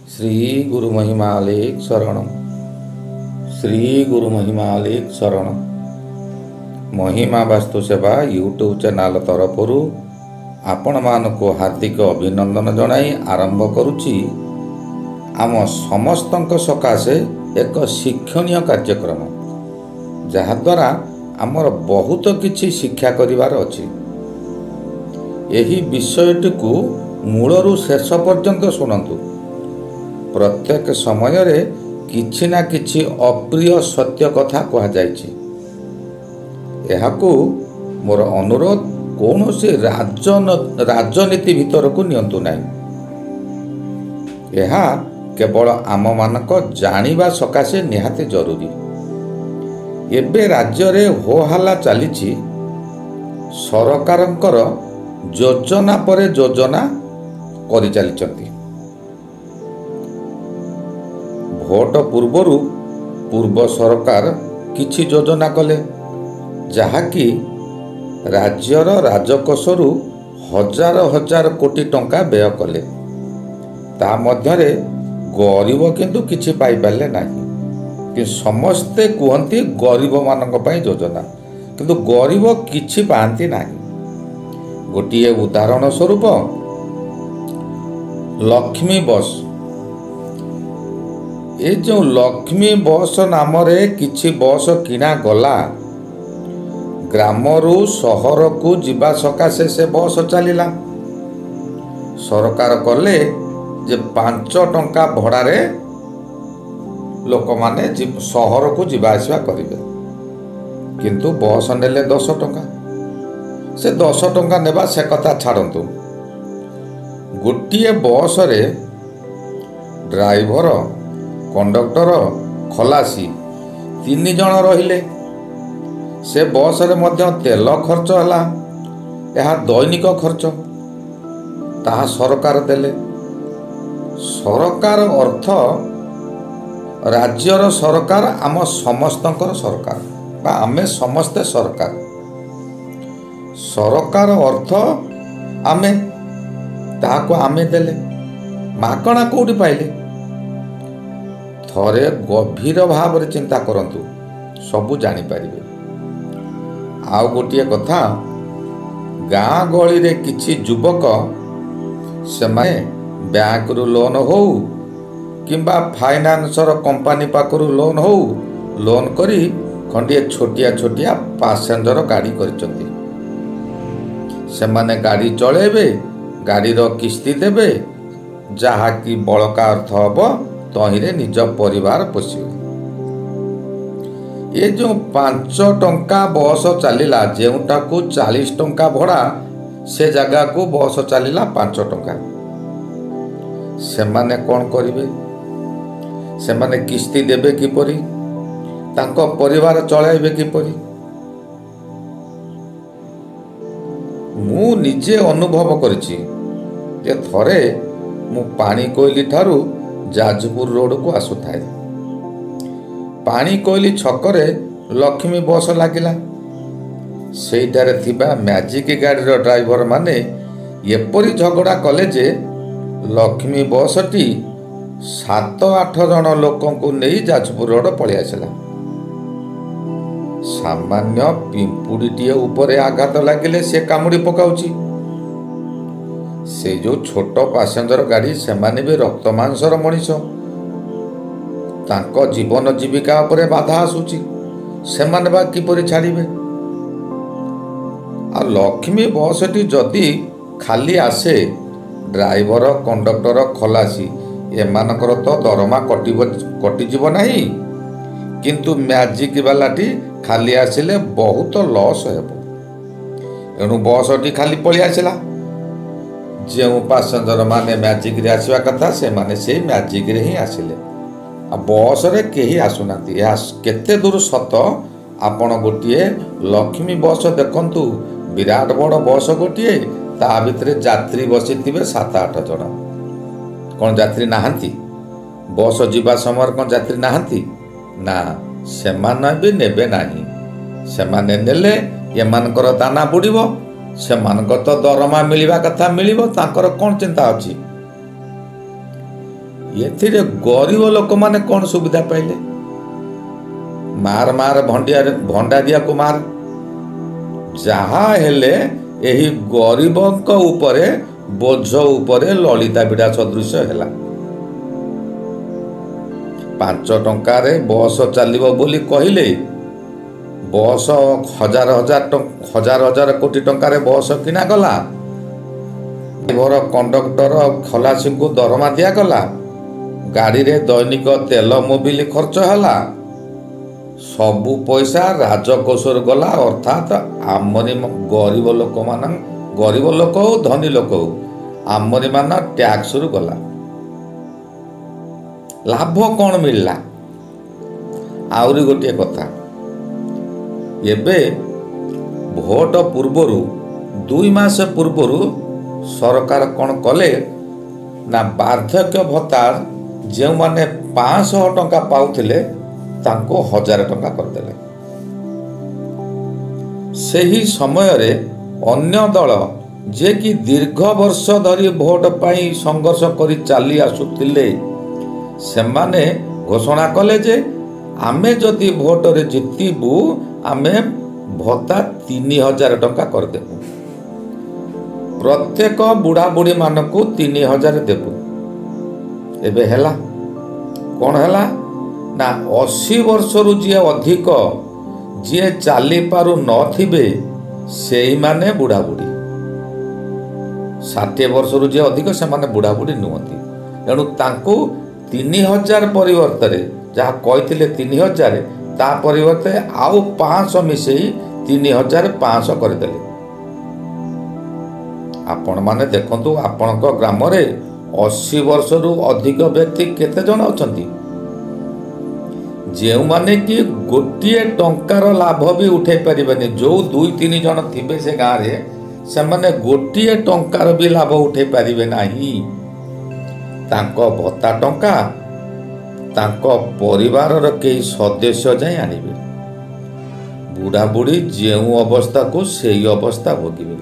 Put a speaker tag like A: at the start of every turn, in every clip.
A: श्री गुरु महिमालेख शरणम। श्री गुरु महिमालेख शरणम। महिमा वास्तु सेवा यूट्यूब चैनल तरफर आपण मानक हार्दिक अभिनंदन जनाई आरंभ करुच्ची आम समस्तक सकाशे एक शिक्षणीय कार्यक्रम जहाद्वारा आमर बहुत किछि शिक्षा करिवार अछि। एही विषयटी को मूलरू शेष पर्यंत शुणु। प्रत्येक समय रे किछि ना किछि अप्रिय सत्य कथा कहा जायछि। एहाकू मोर अनुरोध कौनसी राजनीति भीतर को नियंतु नाही। एहा केवल आम मानक जानिबा सकाशे निहाती जरूरी। एबे राज्य रे हो हल्ला चलीछि सरकारंकर योजना परे योजना करि चलीचंती। भोट पूर्वरु पूर्व सरकार किछि योजना कले जहाँकि राज्यर राजकोषरु हजार हजार कोटी टंका व्यय कले। ता मध्यरे गरीब किंतु किछि पाई पाले नाही। कि समस्ते कहती गरीब मानक पई योजना किंतु गरीब किछि पांती नाही। गोटिए उदाहरण स्वरूप लक्ष्मी बस। ये जो लक्ष्मी बस नाम रे किछि बस किना गला ग्रामरू सहर को जीवा सकाशे से बस चलिला। सरकार कले जे 5 टंका भड़ारे लोक माने सहर को जीवा आसिया करिवे किंतु बस नेले 10 टंका। से 10 टंका नेबा से कथा छाड़ंतु। गोटिए बस रे ड्राइवर कंडक्टर खलासी 3 जन रहिले। से बस रे मध्य तेल खर्च हला। यह दैनिक खर्च ताहा सरकार देले। सरकार अर्थ राज्यर सरकार आम समस्तंकर सरकार बा आमे समस्ते सरकार। सरकार अर्थ आमे ताहाको आमे देले माकणा कोठी पाइले। थरे गभीर भाव रे चिंता करंतु सबु जानि पारिबे। आउ गोटिए कथा गाँ गली रे किछि युवक सेमाने बैंक रु लोन हो किंबा फाइनान्सर कंपनी पाखरु लोन हो लोन करी खंडिए छोटिया छोटिया पैसेंजर गाड़ी करिसंती। सेमाने गाड़ी चलेबे गाड़ी रो किस्ती देबे जहा कि बळका अर्थ हबो तहिरे निज परिवार पोषिबे। ये जो 5 टंका बस चलिला जेउटा को 40 टंका भड़ा से जगह को बस चलिला 5 टंका। सेमाने कौन करिवे? सेमाने किस्ती देबे किपरि? तांको परिवार चलाइबे किपरि? मु निजे अनुभव करिछि जे थरे मु पानी कोइली ठारू जाजपुर रोड को आसुथाए। पानी कोइली छकरे लक्ष्मी बस लागिला। सेइटारे थिबा मैजिक गाड़ी ड्राइवर माने एपरी झगड़ा कले जे लक्ष्मी बसटी 7-8 जन लोकों को नहीं जाजपुर रोड पलि आसला। सामान्य पिंपुड़ीटीए उपरे आघात लगिले से कामुड़ी पकाउची। से जो छोट पैसेंजर गाड़ी सेमाने भी रक्त मांसर मनीष तांको जीवन जीविका उपरे बाधा आसुची। सेमाने बा किपरि छाड़िबे? आ लक्ष्मी बसटी जदि खाली आसे ड्राइवर कंडक्टर खलासी एमानकर तो दरमा कटिजीव नाही किंतु मैजिक वालाटी खाली आसिले बहुत लॉस हेबो। एणु बसटी खाली पलि आसिला। जे पैसेंजर माने मैजिक रे आसीबा कथा से माने से मैजिक रे ही आसिले। आ बस रे केही आसुनाती। या केते दूर सत आपण गोटिए लक्ष्मी बस देखंतु विराट बड़ बस गोटिए ता भितरे यात्री बसिथिबे 7-8 जन। कौन यात्री नाहांती? बस जीवा समय कौन यात्री नाहांती? ना सेमाने भी नेबे नाही। सेमाने नेले एमानकर दाना बुड़िबो। सेमानकर तो दरमा मिलिबा कथा मिलिबो। तांकर कौन चिंता अछि? ଏଥିରେ ଗରିବ ଲୋକମାନେ କ'ଣ ସୁବିଧା ପାଇଲେ? ମାର ଭଣ୍ଡାରିଆକୁ ମାର। ଯାହା ହେଲେ ଏହି ଗରିବଙ୍କ ଉପରେ ବୋଝ ଉପରେ ଲଳିତା ବିଡ଼ା ସଦୃଶ୍ୟ ହେଲା। 5 ଟଙ୍କାରେ ବସ୍ ଚାଲିବ ବୋଲି କହିଲେ, ବସ୍ ହଜାର କୋଟି ଟଙ୍କାରେ ବସ୍ କିଣାଗଲା। ଡ୍ରାଇଭର କଣ୍ଡକ୍ଟର ଖଲାସିଙ୍କୁ ଦରମା ଦିଆଗଲା। ଗାଡ଼ିରେ ଦୈନିକ ତେଲ ମୋବିଲ ଖର୍ଚ୍ଚ ହେଲା। ସବୁ ପଇସା ରାଜକୋଷରୁ ଗଲା, ଅର୍ଥାତ୍ ଆମରି ଗରିବ ଲୋକ ହଉ ଧନୀ ଲୋକ ହଉ ଆମରି ମାନ ଟ୍ୟାକ୍ସରୁ ଗଲା। ଲାଭ କ'ଣ ମିଳିଲା? ଆହୁରି ଗୋଟିଏ କଥା, ଏବେ ଭୋଟ ପୂର୍ବରୁ 2 ମାସ ପୂର୍ବରୁ ସରକାର କ'ଣ କଲେ ନା ବାର୍ଦ୍ଧକ୍ୟ ଭତ୍ତା ଯେଉଁମାନେ 500 ଟଙ୍କା ପାଉଥିଲେ ତାଙ୍କୁ 1000 ଟଙ୍କା କରିଦେଲେ। ସେହି ସମୟରେ ଅନ୍ୟ ଦଳ ଯିଏକି ଦୀର୍ଘ ବର୍ଷ ଧରି ଭୋଟ ପାଇଁ ସଂଘର୍ଷ କରି ଚାଲି ଆସୁଥିଲେ, ସେମାନେ ଘୋଷଣା କଲେ ଯେ ଆମେ ଯଦି ଭୋଟରେ ଜିତିବୁ ଆମେ ଭତ୍ତା 3000 ଟଙ୍କା କରିଦେବୁ। ପ୍ରତ୍ୟେକ ବୁଢ଼ାବୁଢ଼ୀ ମାନଙ୍କୁ 3000 ଦେବୁ। ଏବେ ହେଲା କ'ଣ ହେଲା ନା 80 ବର୍ଷରୁ ଯିଏ ଅଧିକ, ଯିଏ ଚାଲିପାରୁ ନଥିବେ ସେଇମାନେ ବୁଢ଼ାବୁଢ଼ୀ। 60 ବର୍ଷରୁ ଯିଏ ଅଧିକ ସେମାନେ ବୁଢ଼ାବୁଢ଼ୀ ନୁହନ୍ତି। ତେଣୁ ତାଙ୍କୁ 3000 ପରିବର୍ତ୍ତରେ ଯାହା କହିଥିଲେ 3000 ତା ପରିବର୍ତ୍ତେ ଆଉ 500 ମିଶେଇ 3500 କରିଦେଲେ। ଆପଣମାନେ ଦେଖନ୍ତୁ ଆପଣଙ୍କ ଗ୍ରାମରେ 80 ବର୍ଷରୁ ଅଧିକ ବ୍ୟକ୍ତି କେତେ ଜଣ ଅଛନ୍ତି? ଯେଉଁମାନେ କି ଗୋଟିଏ ଟଙ୍କାର ଲାଭ ବି ଉଠାଇ ପାରିବେନି। ଯେଉଁ 2-3 ଜଣ ଥିବେ ସେ ଗାଁରେ, ସେମାନେ ଗୋଟିଏ ଟଙ୍କାର ବି ଲାଭ ଉଠାଇ ପାରିବେ ନାହିଁ। ତାଙ୍କ ଭତ୍ତା ଟଙ୍କା ତାଙ୍କ ପରିବାରର କେହି ସଦସ୍ୟ ଯାଇ ଆଣିବେ। ବୁଢ଼ାବୁଢ଼ୀ ଯେଉଁ ଅବସ୍ଥାକୁ ସେଇ ଅବସ୍ଥା ଭୋଗିବେ।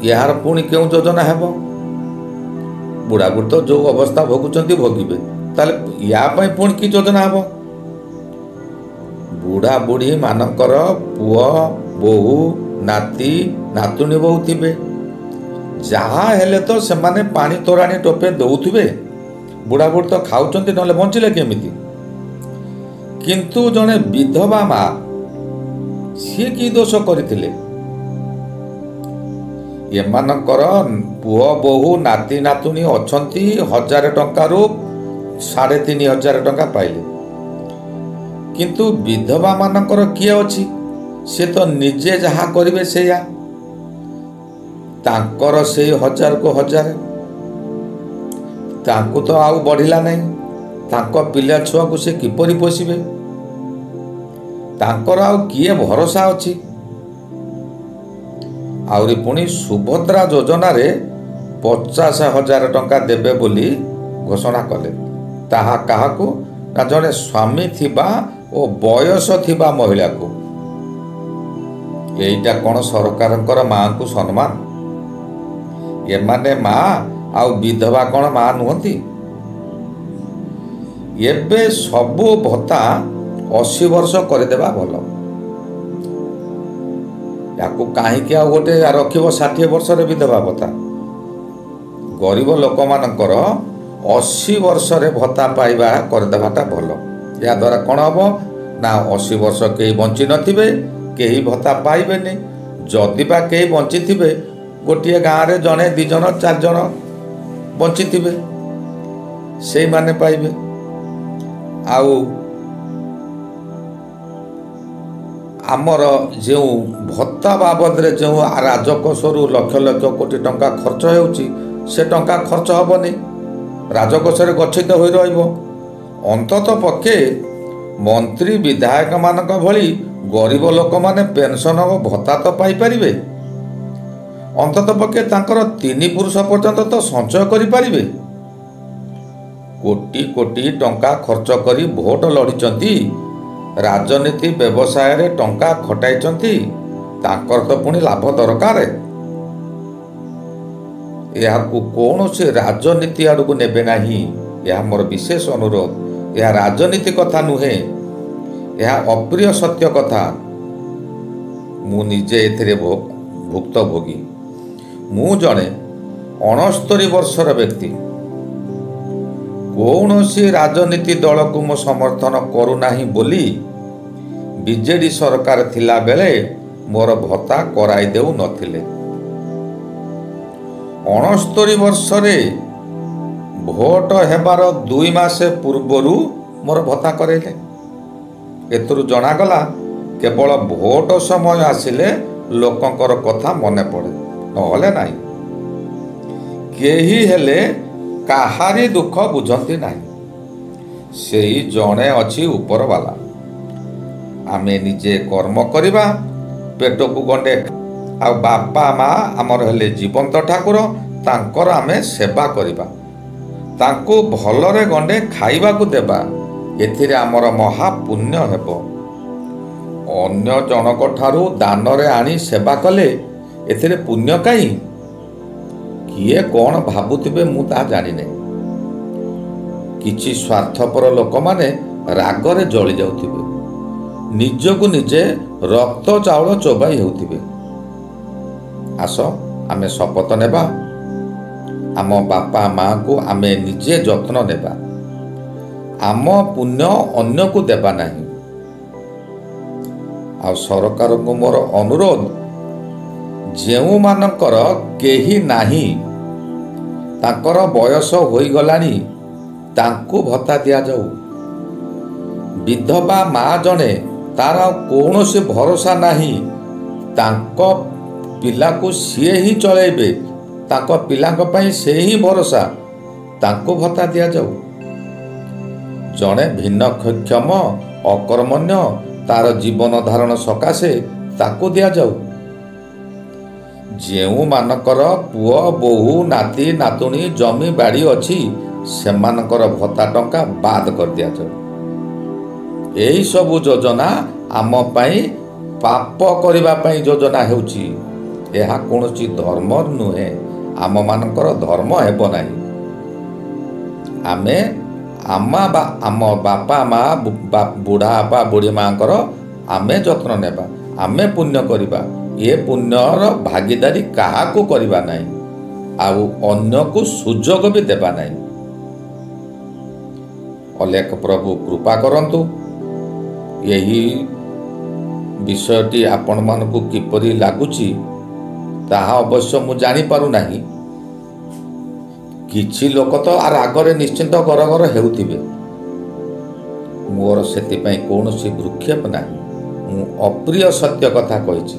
A: ଏହାର ପୁଣି କେଉଁ ଯୋଜନା ହେବ? ବୁଢ଼ାବୁଢ଼ୀ ତ ଯେଉଁ ଅବସ୍ଥା ଭୋଗୁଛନ୍ତି ଭୋଗିବେ, ତାହେଲେ ୟା ପାଇଁ ପୁଣି କି ଯୋଜନା ହେବ? ବୁଢ଼ାବୁଢ଼ୀ ମାନଙ୍କର ପୁଅ ବୋହୂ ନାତି ନାତୁଣୀ ବୋହୂ ଥିବେ। ଯାହା ହେଲେ ତ ସେମାନେ ପାଣି ତୋରାଣି ଟୋପେ ଦେଉଥିବେ। ବୁଢ଼ାବୁଢ଼ୀ ତ ଖାଉଛନ୍ତି, ନହେଲେ ବଞ୍ଚିଲେ କେମିତି? କିନ୍ତୁ ଜଣେ ବିଧବା ମା, ସିଏ କି ଦୋଷ କରିଥିଲେ? ଏମାନଙ୍କର ପୁଅ ବୋହୂ ନାତି ନାତୁଣୀ ଅଛନ୍ତି, 1000 ଟଙ୍କାରୁ 3500 ଟଙ୍କା ପାଇଲେ। କିନ୍ତୁ ବିଧବା ମାନଙ୍କର କିଏ ଅଛି? ସେ ତ ନିଜେ ଯାହା କରିବେ ସେଇଆ। ତାଙ୍କର ସେଇ 1000କୁ 1000, ତାଙ୍କୁ ତ ଆଉ ବଢ଼ିଲା ନାହିଁ। ତାଙ୍କ ପିଲା ଛୁଆକୁ ସେ କିପରି ପୋଷିବେ? ତାଙ୍କର ଆଉ କିଏ ଭରସା ଅଛି? ଆହୁରି ପୁଣି ସୁଭଦ୍ରା ଯୋଜନାରେ 50,000 ଟଙ୍କା ଦେବେ ବୋଲି ଘୋଷଣା କଲେ। ତାହା କାହାକୁ? ନା ଜଣେ ସ୍ୱାମୀ ଥିବା ଓ ବୟସ ଥିବା ମହିଳାକୁ। ଏଇଟା କ'ଣ ସରକାରଙ୍କର ମାଆଙ୍କୁ ସମ୍ମାନ? ଏମାନେ ମା ଆଉ ବିଧବା କ'ଣ ମା ନୁହନ୍ତି? ଏବେ ସବୁ ଭତ୍ତା 80 ବର୍ଷ କରିଦେବା ଭଲ। ୟାକୁ କାହିଁକି ଆଉ ଗୋଟେ ରଖିବ 60 ବର୍ଷରେ ବିଧବା ଭତ୍ତା? ଗରିବ ଲୋକମାନଙ୍କର 80 ବର୍ଷରେ ଭତ୍ତା ପାଇବା କରିଦେବାଟା ଭଲ। ଏହାଦ୍ୱାରା କ'ଣ ହେବ ନା 80 ବର୍ଷ କେହି ବଞ୍ଚି ନଥିବେ, କେହି ଭତ୍ତା ପାଇବେନି। ଯଦି ବା କେହି ବଞ୍ଚିଥିବେ, ଗୋଟିଏ ଗାଁରେ ଜଣେ 2 ଜଣ 4 ଜଣ ବଞ୍ଚିଥିବେ, ସେଇମାନେ ପାଇବେ। ଆଉ ଆମର ଯେଉଁ ଭତ୍ତା ବାବଦରେ ଯେଉଁ ରାଜକୋଷରୁ ଲକ୍ଷ ଲକ୍ଷ କୋଟି ଟଙ୍କା ଖର୍ଚ୍ଚ ହେଉଛି, ସେ ଟଙ୍କା ଖର୍ଚ୍ଚ ହେବନି, ରାଜକୋଷରେ ଗଚ୍ଛିତ ହୋଇ ରହିବ। ଅନ୍ତତଃ ପକ୍ଷେ ମନ୍ତ୍ରୀ ବିଧାୟକମାନଙ୍କ ଭଳି ଗରିବ ଲୋକମାନେ ପେନସନ ଓ ଭତ୍ତା ତ ପାଇପାରିବେ। ଅନ୍ତତଃ ପକ୍ଷେ ତାଙ୍କର 3 ପୁରୁଷ ପର୍ଯ୍ୟନ୍ତ ତ ସଞ୍ଚୟ କରିପାରିବେ। କୋଟି କୋଟି ଟଙ୍କା ଖର୍ଚ୍ଚ କରି ଭୋଟ ଲଢ଼ିଛନ୍ତି, ରାଜନୀତି ବ୍ୟବସାୟରେ ଟଙ୍କା ଖଟାଇଛନ୍ତି, ତାଙ୍କର ତ ପୁଣି ଲାଭ ଦରକାର। ଏହାକୁ କୌଣସି ରାଜନୀତି ଆଡ଼କୁ ନେବେ ନାହିଁ। ଏହା ମୋର ବିଶେଷ ଅନୁରୋଧ। ଏହା ରାଜନୀତି କଥା ନୁହେଁ, ଏହା ଅପ୍ରିୟ ସତ୍ୟ କଥା। ମୁଁ ନିଜେ ଏଥିରେ ଭୁକ୍ତଭୋଗୀ। ମୁଁ ଜଣେ 69 ବର୍ଷର ବ୍ୟକ୍ତି। କୌଣସି ରାଜନୀତି ଦଳକୁ ମୁଁ ସମର୍ଥନ କରୁନାହିଁ ବୋଲି ବିଜେଡି ସରକାର ଥିଲାବେଳେ ମୋର ଭତ୍ତା କରାଇ ଦେଉନଥିଲେ। 69 ବର୍ଷରେ ଭୋଟ ହେବାର 2 ମାସ ପୂର୍ବରୁ ମୋର ଭତ୍ତା କରାଇଲେ। ଏଥିରୁ ଜଣାଗଲା କେବଳ ଭୋଟ ସମୟ ଆସିଲେ ଲୋକଙ୍କର କଥା ମନେ ପଡ଼େ, ନହେଲେ ନାହିଁ। କେହି ହେଲେ କାହାରି ଦୁଃଖ ବୁଝନ୍ତି ନାହିଁ। ସେଇ ଜଣେ ଅଛି ଉପରବାଲା। ଆମେ ନିଜେ କର୍ମ କରିବା, ପେଟକୁ ଗଣ୍ଡେ, ଆଉ ବାପା ମା ଆମର ହେଲେ ଜୀବନ୍ତ ଠାକୁର, ତାଙ୍କର ଆମେ ସେବା କରିବା, ତାଙ୍କୁ ଭଲରେ ଗଣ୍ଡେ ଖାଇବାକୁ ଦେବା। ଏଥିରେ ଆମର ମହାପୁଣ୍ୟ ହେବ। ଅନ୍ୟ ଜଣକ ଠାରୁ ଦାନରେ ଆଣି ସେବା କଲେ ଏଥିରେ ପୁଣ୍ୟ କାହିଁ? କିଏ କ'ଣ ଭାବୁଥିବେ ମୁଁ ତାହା ଜାଣିନାହିଁ। କିଛି ସ୍ୱାର୍ଥପର ଲୋକମାନେ ରାଗରେ ଜଳି ଯାଉଥିବେ, ନିଜକୁ ନିଜେ ରକ୍ତ ଚାଉଳ ଚୋବାଇ ହେଉଥିବେ। ଆସ ଆମେ ଶପଥ ନେବା, ଆମ ବାପା ମାଙ୍କୁ ଆମେ ନିଜେ ଯତ୍ନ ନେବା, ଆମ ପୁଣ୍ୟ ଅନ୍ୟକୁ ଦେବା ନାହିଁ। ଆଉ ସରକାରଙ୍କୁ ମୋର ଅନୁରୋଧ, ଯେଉଁମାନଙ୍କର କେହି ନାହିଁ, ତାଙ୍କର ବୟସ ହୋଇଗଲାଣି, ତାଙ୍କୁ ଭତ୍ତା ଦିଆଯାଉ। ବିଧବା ମା ଜଣେ, ତାର କୌଣସି ଭରସା ନାହିଁ, ତାଙ୍କ ପିଲାକୁ ସିଏ ହିଁ ଚଳେଇବେ, ତାଙ୍କ ପିଲାଙ୍କ ପାଇଁ ସେ ହିଁ ଭରସା, ତାଙ୍କୁ ଭତ୍ତା ଦିଆଯାଉ। ଜଣେ ଭିନ୍ନକ୍ଷମ ଅକର୍ମଣ୍ୟ, ତାର ଜୀବନ ଧାରଣ ସକାଶେ ତାକୁ ଦିଆଯାଉ। ଯେଉଁମାନଙ୍କର ପୁଅ ବୋହୂ ନାତି ନାତୁଣୀ ଜମି ବାଡ଼ି ଅଛି, ସେମାନଙ୍କର ଭତ୍ତା ଟଙ୍କା ବାଦ କରିଦିଆଯାଉ। ଏହିସବୁ ଯୋଜନା ଆମ ପାଇଁ ପାପ କରିବା ପାଇଁ ଯୋଜନା ହେଉଛି। ଏହା କୌଣସି ଧର୍ମ ନୁହେଁ, ଆମମାନଙ୍କର ଧର୍ମ ହେବ ନାହିଁ। ଆମେ ଆମ ବାପା ମା ବୁଢ଼ା ବାପା ବୁଢ଼ୀ ମାଙ୍କର ଆମେ ଯତ୍ନ ନେବା, ଆମେ ପୁଣ୍ୟ କରିବା। ଏ ପୁଣ୍ୟର ଭାଗିଦାରୀ କାହାକୁ କରିବା ନାହିଁ, ଆଉ ଅନ୍ୟକୁ ସୁଯୋଗ ବି ଦେବା ନାହିଁ। ଅଲେଖ ପ୍ରଭୁ କୃପା କରନ୍ତୁ। ଏହି ବିଷୟଟି ଆପଣମାନଙ୍କୁ କିପରି ଲାଗୁଛି ତାହା ଅବଶ୍ୟ ମୁଁ ଜାଣିପାରୁନାହିଁ। କିଛି ଲୋକ ତ ରାଗରେ ନିଶ୍ଚିନ୍ତ ଗରଗର ହେଉଥିବେ। ମୋର ସେଥିପାଇଁ କୌଣସି ଭ୍ରୂକ୍ଷେପ ନାହିଁ। ମୁଁ ଅପ୍ରିୟ ସତ୍ୟ କଥା କହିଛି।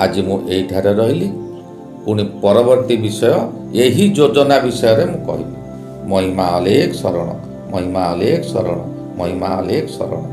A: ଆଜି ମୁଁ ଏଇଠାରେ ରହିଲି, ପୁଣି ପରବର୍ତ୍ତୀ ବିଷୟ ଏହି ଯୋଜନା ବିଷୟରେ ମୁଁ କହିବି। ମହିମା ଅଲେଖ ଶରଣ, ମହିମା ଅଲେଖ ଶରଣ, ମହିମା ଅଲେଖ ଶରଣ।